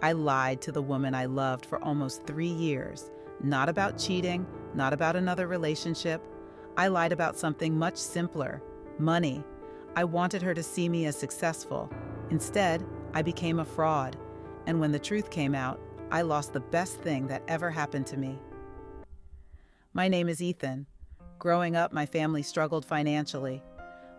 I lied to the woman I loved for almost 3 years. Not about cheating, not about another relationship. I lied about something much simpler: money. I wanted her to see me as successful. Instead, I became a fraud. And when the truth came out, I lost the best thing that ever happened to me. My name is Ethan. Growing up, my family struggled financially.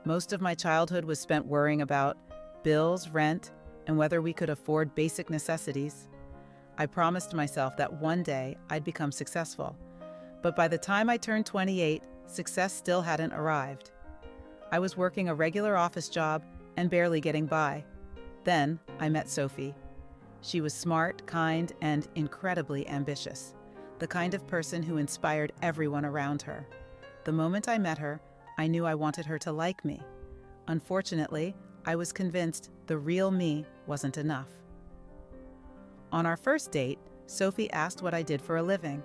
Most of my childhood was spent worrying about bills, rent, and whether we could afford basic necessities. I promised myself that one day I'd become successful. But by the time I turned 28, success still hadn't arrived. I was working a regular office job and barely getting by. Then I met Sophie. She was smart, kind, and incredibly ambitious, the kind of person who inspired everyone around her. The moment I met her, I knew I wanted her to like me. Unfortunately, I was convinced the real me wasn't enough. On our first date, Sophie asked what I did for a living.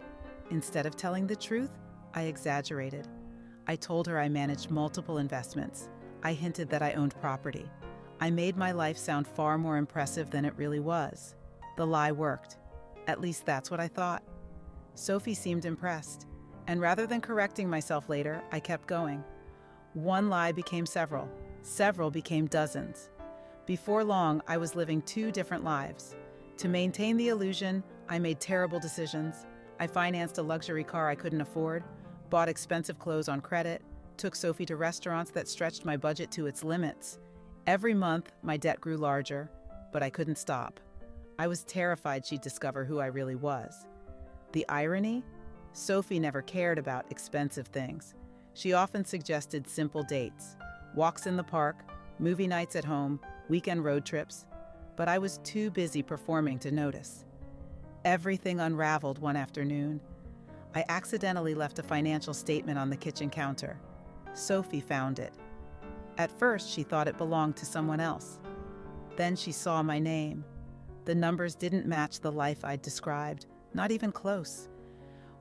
Instead of telling the truth, I exaggerated. I told her I managed multiple investments. I hinted that I owned property. I made my life sound far more impressive than it really was. The lie worked. At least that's what I thought. Sophie seemed impressed, and rather than correcting myself later, I kept going. One lie became several. Several became dozens. Before long, I was living two different lives. To maintain the illusion, I made terrible decisions. I financed a luxury car I couldn't afford, bought expensive clothes on credit, took Sophie to restaurants that stretched my budget to its limits. Every month, my debt grew larger, but I couldn't stop. I was terrified she'd discover who I really was. The irony? Sophie never cared about expensive things. She often suggested simple dates, walks in the park, movie nights at home, weekend road trips, but I was too busy performing to notice. Everything unraveled one afternoon. I accidentally left a financial statement on the kitchen counter. Sophie found it. At first, she thought it belonged to someone else. Then she saw my name. The numbers didn't match the life I'd described, not even close.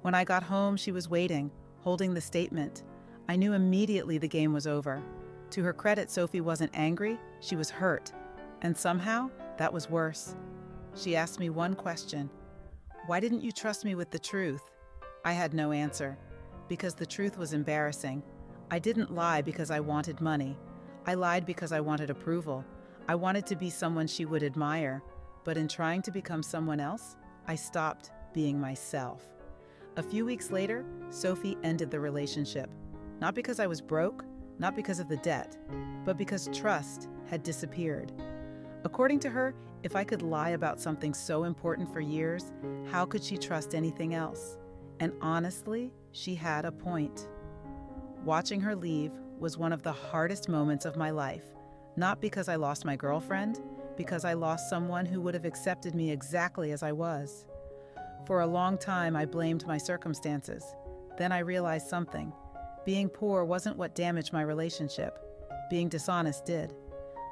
When I got home, she was waiting, holding the statement. I knew immediately the game was over. To her credit, Sophie wasn't angry, she was hurt. And somehow, that was worse. She asked me one question: "Why didn't you trust me with the truth?" I had no answer, because the truth was embarrassing. I didn't lie because I wanted money. I lied because I wanted approval. I wanted to be someone she would admire. But in trying to become someone else, I stopped being myself. A few weeks later, Sophie ended the relationship. Not because I was broke, not because of the debt, but because trust had disappeared. According to her, if I could lie about something so important for years, how could she trust anything else? And honestly, she had a point. Watching her leave was one of the hardest moments of my life, not because I lost my girlfriend, because I lost someone who would have accepted me exactly as I was. For a long time, I blamed my circumstances. Then I realized something. Being poor wasn't what damaged my relationship. Being dishonest did.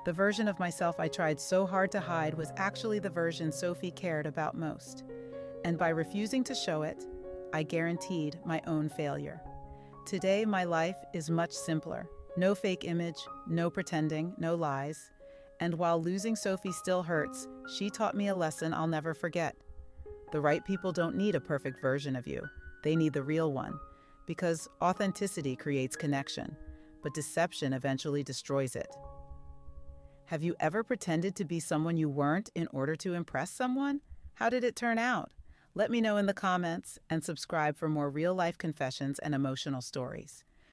The version of myself I tried so hard to hide was actually the version Sophie cared about most. And by refusing to show it, I guaranteed my own failure. Today, my life is much simpler. No fake image, no pretending, no lies. And while losing Sophie still hurts, she taught me a lesson I'll never forget. The right people don't need a perfect version of you. They need the real one. Because authenticity creates connection, but deception eventually destroys it. Have you ever pretended to be someone you weren't in order to impress someone? How did it turn out? Let me know in the comments and subscribe for more real-life confessions and emotional stories.